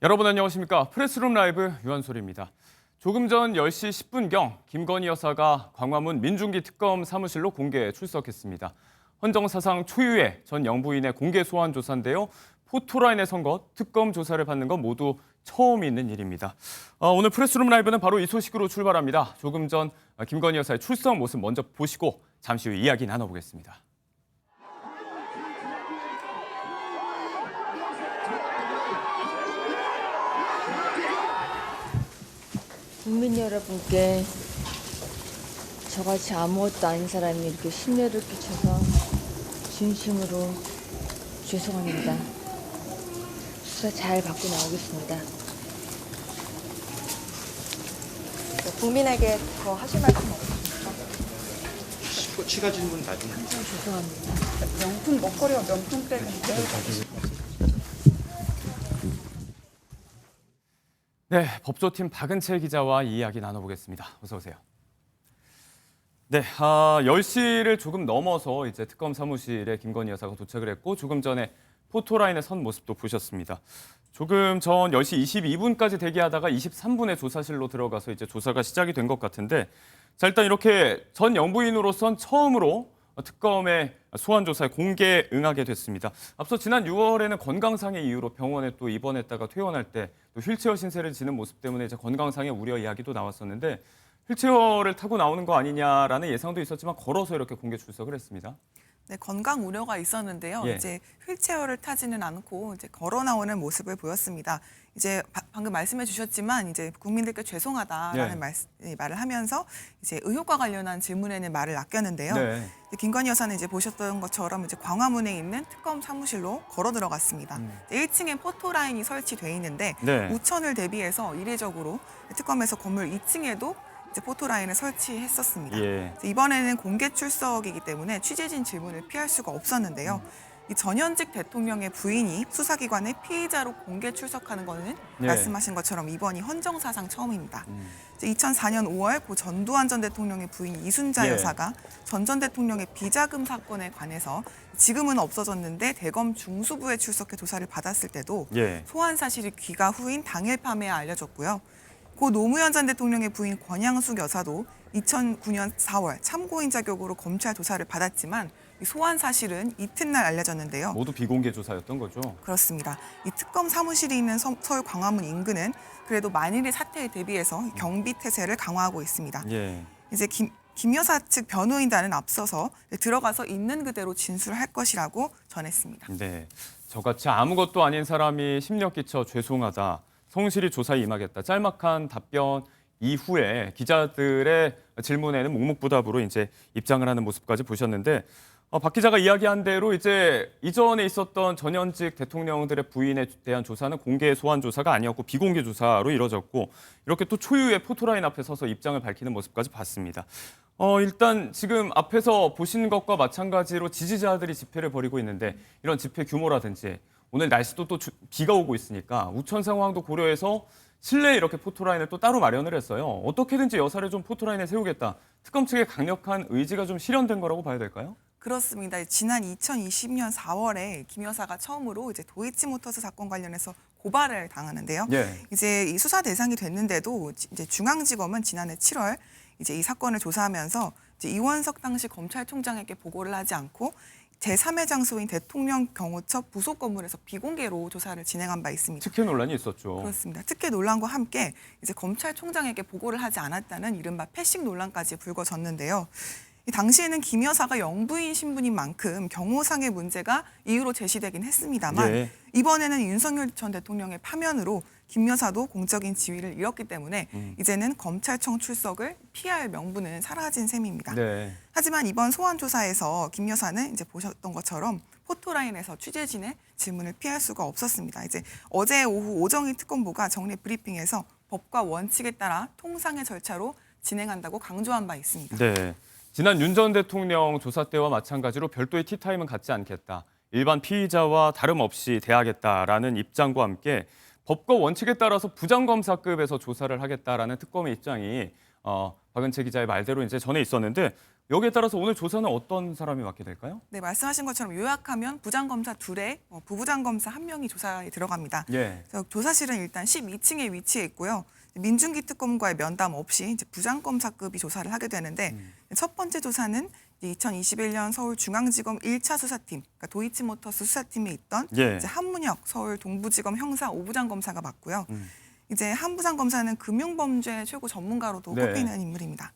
여러분 안녕하십니까? 프레스룸 라이브 유한솔입니다. 조금 전 10시 10분경 김건희 여사가 광화문 민중기 특검 사무실로 공개 출석했습니다. 헌정사상 초유의 전 영부인의 공개 소환 조사인데요. 포토라인에 선 것, 특검 조사를 받는 건 모두 처음 있는 일입니다. 오늘 프레스룸 라이브는 바로 이 소식으로 출발합니다. 조금 전 김건희 여사의 출석 모습 먼저 보시고 잠시 후 이야기 나눠보겠습니다. 국민 여러분께 저같이 아무것도 아닌 사람이 이렇게 심려를 끼쳐서 진심으로 죄송합니다. 수사 잘 받고 나오겠습니다. 국민에게 더 하실 말씀 없으십니까? 추가 질문 나중에. 죄송합니다. 명품 먹거리와 명품백인데 네, 법조팀 박은채 기자와 이야기 나눠보겠습니다. 어서 오세요. 네, 10시를 조금 넘어서 이제 특검 사무실에 김건희 여사가 도착을 했고 조금 전에 포토라인에 선 모습도 보셨습니다. 조금 전 10시 22분까지 대기하다가 23분에 조사실로 들어가서 이제 조사가 시작이 된 것 같은데 자, 일단 이렇게 전 영부인으로선 처음으로 특검의 소환 조사에 공개 응하게 됐습니다. 앞서 지난 6월에는 건강상의 이유로 병원에 또 입원했다가 퇴원할 때 또 휠체어 신세를 지는 모습 때문에 이제 건강상의 우려 이야기도 나왔었는데 휠체어를 타고 나오는 거 아니냐라는 예상도 있었지만 걸어서 이렇게 공개 출석을 했습니다. 네, 건강 우려가 있었는데요. 예. 이제 휠체어를 타지는 않고 이제 걸어 나오는 모습을 보였습니다. 이제 방금 말씀해 주셨지만 이제 국민들께 죄송하다라는 말을 하면서 이제 의혹과 관련한 질문에는 말을 아꼈는데요. 네. 김건희 여사는 이제 보셨던 것처럼 이제 광화문에 있는 특검 사무실로 걸어 들어갔습니다. 1층에 포토라인이 설치돼 있는데 네. 우천을 대비해서 이례적으로 특검에서 건물 2층에도 이제 포토라인을 설치했었습니다. 예. 이번에는 공개 출석이기 때문에 취재진 질문을 피할 수가 없었는데요. 이 전현직 대통령의 부인이 수사기관의 피의자로 공개 출석하는 것은 예. 말씀하신 것처럼 이번이 헌정사상 처음입니다. 2004년 5월 고 전두환 전 대통령의 부인 이순자 예. 여사가 전 전 대통령의 비자금 사건에 관해서 지금은 없어졌는데 대검 중수부에 출석해 조사를 받았을 때도 예. 소환 사실이 귀가 후인 당일 밤에 알려졌고요. 고 노무현 전 대통령의 부인 권양숙 여사도 2009년 4월 참고인 자격으로 검찰 조사를 받았지만 이 소환 사실은 이튿날 알려졌는데요. 모두 비공개 조사였던 거죠. 그렇습니다. 이 특검 사무실이 있는 서울 광화문 인근은 그래도 만일의 사태에 대비해서 경비 태세를 강화하고 있습니다. 예. 이제 김 여사 측 변호인단은 앞서서 들어가서 있는 그대로 진술할 것이라고 전했습니다. 네. 저같이 아무것도 아닌 사람이 심려 끼쳐 죄송하다. 성실히 조사에 임하겠다. 짤막한 답변 이후에 기자들의 질문에는 묵묵부답으로 이제 입장을 하는 모습까지 보셨는데 박 기자가 이야기한 대로 이제 이전에 있었던 전현직 대통령들의 부인에 대한 조사는 공개 소환 조사가 아니었고 비공개 조사로 이뤄졌고 이렇게 또 초유의 포토라인 앞에 서서 입장을 밝히는 모습까지 봤습니다. 일단 지금 앞에서 보신 것과 마찬가지로 지지자들이 집회를 벌이고 있는데 이런 집회 규모라든지 오늘 날씨도 또 비가 오고 있으니까 우천 상황도 고려해서 실내에 이렇게 포토라인을 또 따로 마련을 했어요. 어떻게든지 여사를 좀 포토라인에 세우겠다. 특검 측의 강력한 의지가 좀 실현된 거라고 봐야 될까요? 그렇습니다. 지난 2020년 4월에 김 여사가 처음으로 이제 도이치모터스 사건 관련해서 고발을 당하는데요. 예. 이제 이 수사 대상이 됐는데도 이제 중앙지검은 지난해 7월 이제 이 사건을 조사하면서 이제 이원석 당시 검찰총장에게 보고를 하지 않고 제3의 장소인 대통령 경호처 부속 건물에서 비공개로 조사를 진행한 바 있습니다. 특혜 논란이 있었죠. 그렇습니다. 특혜 논란과 함께 이제 검찰총장에게 보고를 하지 않았다는 이른바 패싱 논란까지 불거졌는데요. 이 당시에는 김 여사가 영부인 신분인 만큼 경호상의 문제가 이유로 제시되긴 했습니다만 예. 이번에는 윤석열 전 대통령의 파면으로 김 여사도 공적인 지위를 잃었기 때문에 이제는 검찰청 출석을 피할 명분은 사라진 셈입니다. 네. 하지만 이번 소환 조사에서 김 여사는 이제 보셨던 것처럼 포토라인에서 취재진의 질문을 피할 수가 없었습니다. 이제 어제 오후 오정희 특검보가 정례 브리핑에서 법과 원칙에 따라 통상의 절차로 진행한다고 강조한 바 있습니다. 네. 지난 윤 전 대통령 조사 때와 마찬가지로 별도의 티타임은 갖지 않겠다. 일반 피의자와 다름없이 대하겠다라는 입장과 함께 법과 원칙에 따라서 부장검사급에서 조사를 하겠다라는 특검의 입장이 박은채 기자의 말대로 이제 전에 있었는데 여기에 따라서 오늘 조사는 어떤 사람이 맡게 될까요? 네, 말씀하신 것처럼 요약하면 부장검사 2에 부부장검사 1명이 조사에 들어갑니다. 예. 그래서 조사실은 일단 12층에 위치해 있고요. 민중기 특검과의 면담 없이 이제 부장검사급이 조사를 하게 되는데 첫 번째 조사는 2021년 서울중앙지검 1차 수사팀, 그러니까 도이치모터스 수사팀에 있던 예. 이제 한문혁 서울 동부지검 형사 5부장 검사가 맡고요. 이제 한 부장 검사는 금융범죄 최고 전문가로도 네. 꼽히는 인물입니다.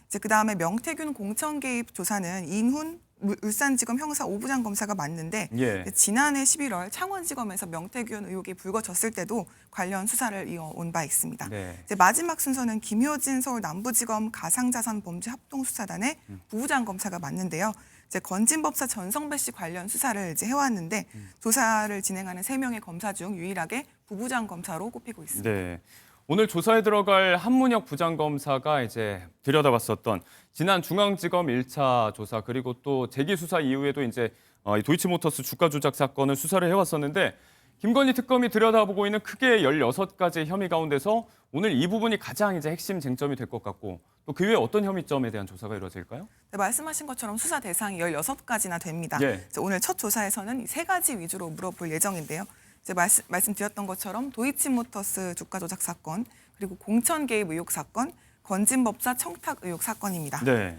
이제 그 다음에 명태균 공천 개입 조사는 인훈 울산지검 형사 5부장 검사가 맡는데 예. 지난해 11월 창원지검에서 명태균 의혹이 불거졌을 때도 관련 수사를 이어온 바 있습니다. 네. 이제 마지막 순서는 김효진 서울 남부지검 가상자산범죄 합동수사단의 부부장 검사가 맡는데요. 이제 건진법사 전성배 씨 관련 수사를 이제 해왔는데 조사를 진행하는 3명의 검사 중 유일하게 부부장 검사로 꼽히고 있습니다. 네. 오늘 조사에 들어갈 한문혁 부장검사가 이제 들여다봤었던 지난 중앙지검 1차 조사 그리고 또 재기 수사 이후에도 이제 이 도이치모터스 주가 조작 사건을 수사를 해왔었는데 김건희 특검이 들여다보고 있는 크게 16가지 혐의 가운데서 오늘 이 부분이 가장 이제 핵심 쟁점이 될 것 같고 또 그 외에 어떤 혐의점에 대한 조사가 이루어질까요? 네, 말씀하신 것처럼 수사 대상이 16가지나 됩니다. 예. 그래서 오늘 첫 조사에서는 이 3가지 위주로 물어볼 예정인데요. 이제 말씀드렸던 것처럼 도이치모터스 주가 조작 사건, 그리고 공천 개입 의혹 사건, 건진법사 청탁 의혹 사건입니다. 네.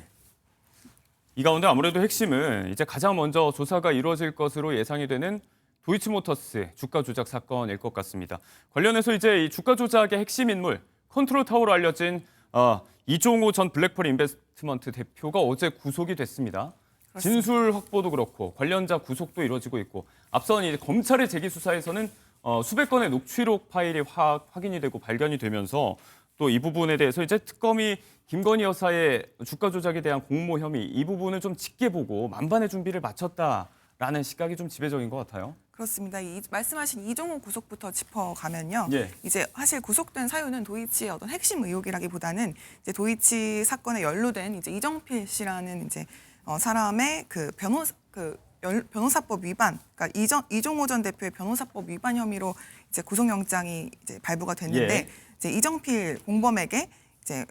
이 가운데 아무래도 핵심은 이제 가장 먼저 조사가 이루어질 것으로 예상이 되는 도이치모터스 주가 조작 사건일 것 같습니다. 관련해서 이제 이 주가 조작의 핵심 인물 컨트롤 타워로 알려진 이종호 전 블랙펄 인베스트먼트 대표가 어제 구속이 됐습니다. 진술 확보도 그렇고 관련자 구속도 이루어지고 있고 앞선 이제 검찰의 재기 수사에서는 수백 건의 녹취록 파일이 확인이 되고 발견이 되면서 또 이 부분에 대해서 이제 특검이 김건희 여사의 주가 조작에 대한 공모 혐의 이 부분을 좀 짙게 보고 만반의 준비를 마쳤다라는 시각이 좀 지배적인 것 같아요. 그렇습니다. 말씀하신 이종호 구속부터 짚어가면요. 예. 이제 사실 구속된 사유는 도이치의 어떤 핵심 의혹이라기보다는 이제 도이치 사건에 연루된 이제 이정필 씨라는 이제 사람의 그 변호사법 위반, 그러니까 이종호 전 대표의 변호사법 위반 혐의로 이제 구속영장이 이제 발부가 됐는데 예. 이제 이정필 공범에게 이제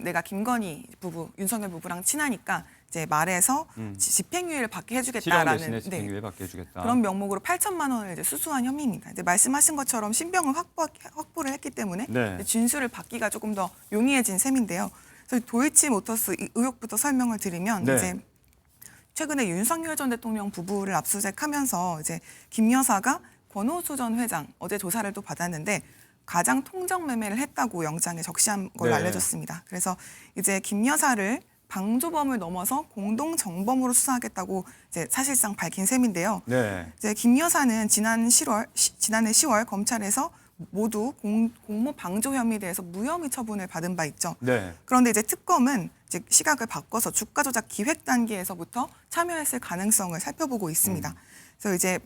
내가 김건희 부부, 윤석열 부부랑 친하니까 이제 말해서 집행유예를 받게 실형 해주겠다라는 대신에 집행유예 받게 해주겠다. 그런 명목으로 8천만 원을 이제 수수한 혐의입니다. 이제 말씀하신 것처럼 신병을 확보를 했기 때문에 네. 진술을 받기가 조금 더 용이해진 셈인데요. 그래서 도이치모터스 의혹부터 설명을 드리면 네. 이제 최근에 윤석열 전 대통령 부부를 압수수색하면서 이제 김 여사가 권오수 전 회장 어제 조사를 또 받았는데 가장 통정 매매를 했다고 영장에 적시한 걸로 네. 알려졌습니다. 그래서 이제 김 여사를 방조범을 넘어서 공동 정범으로 수사하겠다고 이제 사실상 밝힌 셈인데요. 네. 이제 김 여사는 지난해 10월 검찰에서 모두 공모 방조 혐의에 대해서 무혐의 처분을 받은 바 있죠. 네. 그런데 이제 특검은 이제 시각을 바꿔서 주가 조작 기획 단계에서부터 참여했을 가능성을 살펴보고 있습니다. 그래서 이제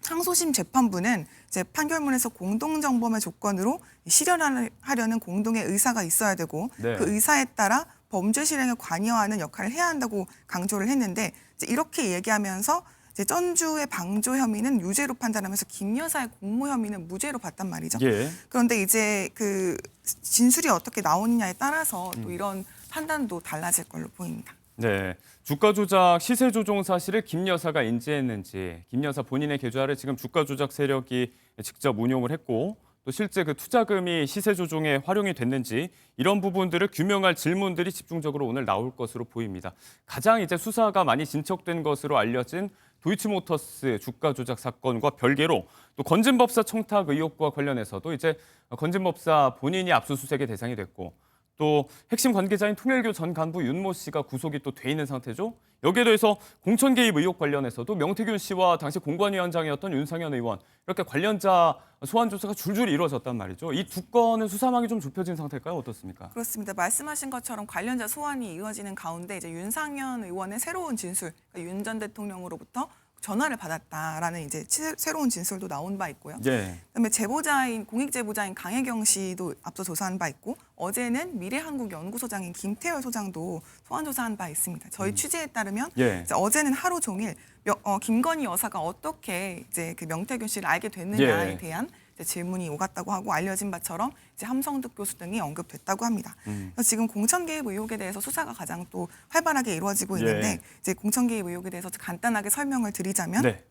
항소심 재판부는 이제 판결문에서 공동정범의 조건으로 실현하려는 공동의 의사가 있어야 되고 네. 그 의사에 따라 범죄 실행에 관여하는 역할을 해야 한다고 강조를 했는데 이제 이렇게 얘기하면서 이제 전주의 방조 혐의는 유죄로 판단하면서 김 여사의 공모 혐의는 무죄로 봤단 말이죠. 예. 그런데 이제 그 진술이 어떻게 나오느냐에 따라서 또 이런 판단도 달라질 걸로 보입니다. 네. 주가 조작 시세 조종 사실을 김 여사가 인지했는지, 김 여사 본인의 계좌를 지금 주가 조작 세력이 직접 운용을 했고 또 실제 그 투자금이 시세 조종에 활용이 됐는지 이런 부분들을 규명할 질문들이 집중적으로 오늘 나올 것으로 보입니다. 가장 이제 수사가 많이 진척된 것으로 알려진 도이치모터스 주가 조작 사건과 별개로 또 건진법사 청탁 의혹과 관련해서도 이제 건진법사 본인이 압수수색의 대상이 됐고 또 핵심 관계자인 통일교 전 간부 윤모 씨가 구속이 또 돼 있는 상태죠. 여기에 더해서 공천 개입 의혹 관련해서도 명태균 씨와 당시 공관위원장이었던 윤상현 의원 이렇게 관련자 소환 조사가 줄줄이 이루어졌단 말이죠. 이 두 건은 수사망이 좀 좁혀진 상태일까요? 어떻습니까? 그렇습니다. 말씀하신 것처럼 관련자 소환이 이어지는 가운데 이제 윤상현 의원의 새로운 진술, 그러니까 윤 전 대통령으로부터 전화를 받았다라는 이제 새로운 진술도 나온 바 있고요. 예. 그다음에 공익 제보자인 강혜경 씨도 앞서 조사한 바 있고 어제는 미래한국연구소장인 김태열 소장도 소환 조사한 바 있습니다. 저희 취재에 따르면 예. 이제 어제는 하루 종일 김건희 여사가 어떻게 이제 그 명태균 씨를 알게 됐느냐에 예. 대한 이제 질문이 오갔다고 하고 알려진 바처럼 이제 함성득 교수 등이 언급됐다고 합니다. 그래서 지금 공천 개입 의혹에 대해서 수사가 가장 또 활발하게 이루어지고 있는데 예. 이제 공천 개입 의혹에 대해서 간단하게 설명을 드리자면 네.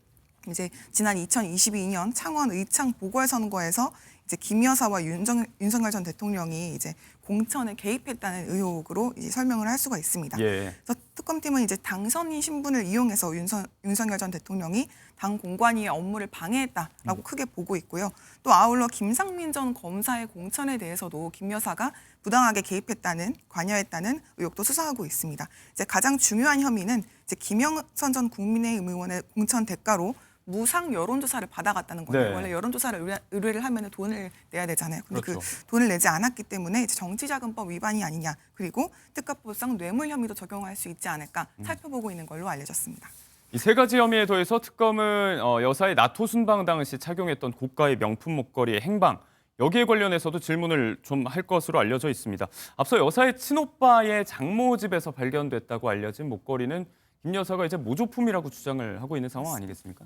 이제 지난 2022년 창원 의창 보궐선거에서 이제 김 여사와 윤석열 전 대통령이 이제 공천에 개입했다는 의혹으로 이제 설명을 할 수가 있습니다. 예. 그래서 특검팀은 이제 당선인 신분을 이용해서 윤석열 전 대통령이 당 공관위의 업무를 방해했다라고 크게 보고 있고요. 또 아울러 김상민 전 검사의 공천에 대해서도 김 여사가 부당하게 개입했다는 관여했다는 의혹도 수사하고 있습니다. 이제 가장 중요한 혐의는 이제 김영선 전 국민의힘 의원의 공천 대가로 무상 여론조사를 받아갔다는 건데 네. 원래 여론조사를 의뢰를 하면 돈을 내야 되잖아요. 근데 그렇죠. 그 돈을 내지 않았기 때문에 이제 정치자금법 위반이 아니냐 그리고 특가법상 뇌물 혐의도 적용할 수 있지 않을까 살펴보고 있는 걸로 알려졌습니다. 이 세 가지 혐의에 더해서 특검은 여사의 나토 순방 당시 착용했던 고가의 명품 목걸이의 행방 여기에 관련해서도 질문을 좀 할 것으로 알려져 있습니다. 앞서 여사의 친오빠의 장모 집에서 발견됐다고 알려진 목걸이는 김 여사가 이제 모조품이라고 주장을 하고 있는 상황 아니겠습니까?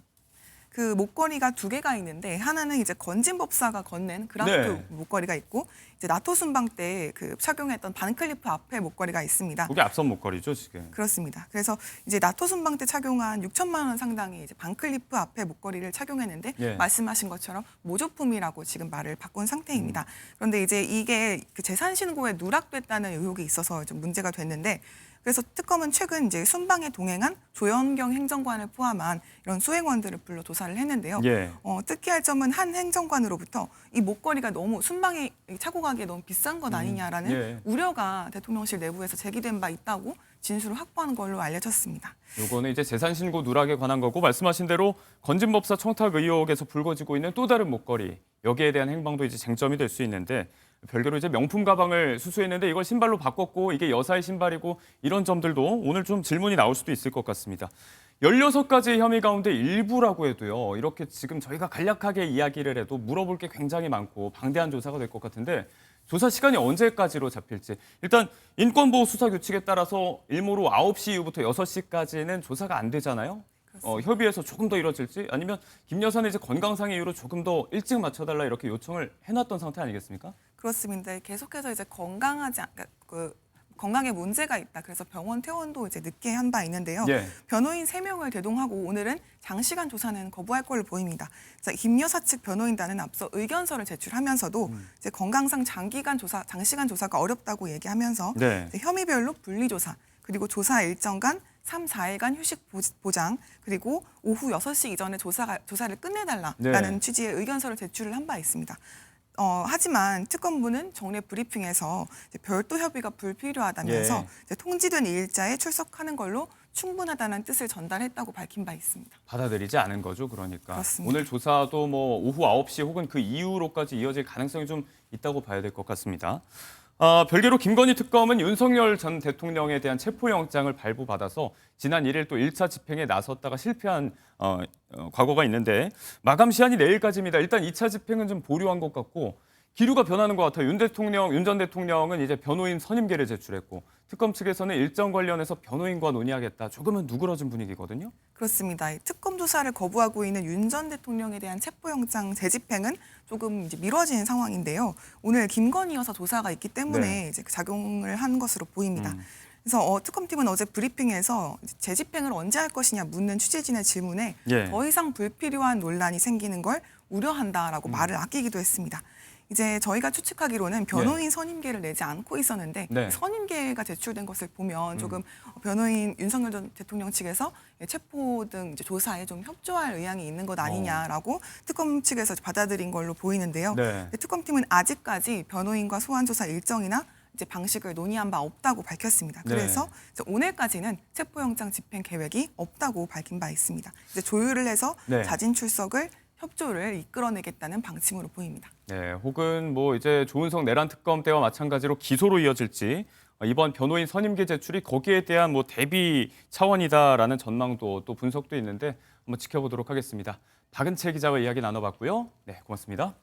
그 목걸이가 두 개가 있는데 하나는 이제 건진법사가 건넨 그라프트 네. 목걸이가 있고 이제 나토 순방 때 그 착용했던 반클리프 앞에 목걸이가 있습니다. 그게 앞선 목걸이죠, 지금. 그렇습니다. 그래서 이제 나토 순방 때 착용한 6천만 원 상당의 이제 반클리프 앞에 목걸이를 착용했는데 예. 말씀하신 것처럼 모조품이라고 지금 말을 바꾼 상태입니다. 그런데 이제 이게 그 재산 신고에 누락됐다는 의혹이 있어서 좀 문제가 됐는데 그래서 특검은 최근 이제 순방에 동행한 조현경 행정관을 포함한 이런 수행원들을 불러 조사를 했는데요. 예. 특이할 점은 한 행정관으로부터 이 목걸이가 너무 순방에 차고 가기에 너무 비싼 것 아니냐라는 예. 우려가 대통령실 내부에서 제기된 바 있다고 진술을 확보한 걸로 알려졌습니다. 요거는 이제 재산 신고 누락에 관한 거고 말씀하신 대로 건진법사 청탁 의혹에서 불거지고 있는 또 다른 목걸이 여기에 대한 행방도 이제 쟁점이 될 수 있는데 별개로 이제 명품 가방을 수수했는데 이걸 신발로 바꿨고 이게 여사의 신발이고 이런 점들도 오늘 좀 질문이 나올 수도 있을 것 같습니다. 16가지 혐의 가운데 일부라고 해도요. 이렇게 지금 저희가 간략하게 이야기를 해도 물어볼 게 굉장히 많고 방대한 조사가 될 것 같은데 조사 시간이 언제까지로 잡힐지 일단 인권보호 수사 규칙에 따라서 일모로 9시 이후부터 6시까지는 조사가 안 되잖아요. 협의해서 조금 더 이뤄질지 아니면 김 여사는 이제 건강상의 이유로 조금 더 일찍 맞춰달라 이렇게 요청을 해놨던 상태 아니겠습니까? 그렇습니다. 계속해서 이제 건강에 문제가 있다. 그래서 병원 퇴원도 이제 늦게 한 바 있는데요. 예. 변호인 3명을 대동하고 오늘은 장시간 조사는 거부할 걸로 보입니다. 자, 김 여사 측 변호인단은 앞서 의견서를 제출하면서도 이제 건강상 장시간 조사가 어렵다고 얘기하면서 네. 이제 혐의별로 분리 조사 그리고 조사 일정간 3, 4일간 휴식 보장 그리고 오후 6시 이전에 조사를 끝내달라라는 네. 취지의 의견서를 제출을 한 바 있습니다. 하지만 특검부는 정례 브리핑에서 이제 별도 협의가 불필요하다면서 예. 이제 통지된 일자에 출석하는 걸로 충분하다는 뜻을 전달했다고 밝힌 바 있습니다. 받아들이지 않은 거죠, 그러니까. 그렇습니다. 오늘 조사도 뭐 오후 9시 혹은 그 이후로까지 이어질 가능성이 좀 있다고 봐야 될 것 같습니다. 별개로 김건희 특검은 윤석열 전 대통령에 대한 체포영장을 발부받아서 지난 1일 또 1차 집행에 나섰다가 실패한 과거가 있는데 마감 시한이 내일까지입니다. 일단 2차 집행은 좀 보류한 것 같고 기류가 변하는 것 같아요. 윤 전 대통령은 이제 변호인 선임계를 제출했고 특검 측에서는 일정 관련해서 변호인과 논의하겠다. 조금은 누그러진 분위기거든요. 그렇습니다. 특검 조사를 거부하고 있는 윤 전 대통령에 대한 체포영장 재집행은 조금 이제 미뤄진 상황인데요. 오늘 김건희 여사 조사가 있기 때문에 네. 이제 작용을 한 것으로 보입니다. 그래서 특검팀은 어제 브리핑에서 재집행을 언제 할 것이냐 묻는 취재진의 질문에 예. 더 이상 불필요한 논란이 생기는 걸 우려한다라고 말을 아끼기도 했습니다. 이제 저희가 추측하기로는 변호인 선임계를 내지 않고 있었는데 네. 선임계가 제출된 것을 보면 조금 변호인 윤석열 전 대통령 측에서 체포 등 이제 조사에 좀 협조할 의향이 있는 것 아니냐라고 특검 측에서 받아들인 걸로 보이는데요. 네. 특검팀은 아직까지 변호인과 소환 조사 일정이나 이제 방식을 논의한 바 없다고 밝혔습니다. 네. 그래서 이제 오늘까지는 체포영장 집행 계획이 없다고 밝힌 바 있습니다. 이제 조율을 해서 네. 자진 출석을 협조를 이끌어내겠다는 방침으로 보입니다. 네, 혹은 뭐 이제 조은석 내란 특검 때와 마찬가지로 기소로 이어질지 이번 변호인 선임계 제출이 거기에 대한 뭐 대비 차원이다라는 전망도 또 분석도 있는데 한번 지켜보도록 하겠습니다. 박은채 기자와 이야기 나눠봤고요. 네, 고맙습니다.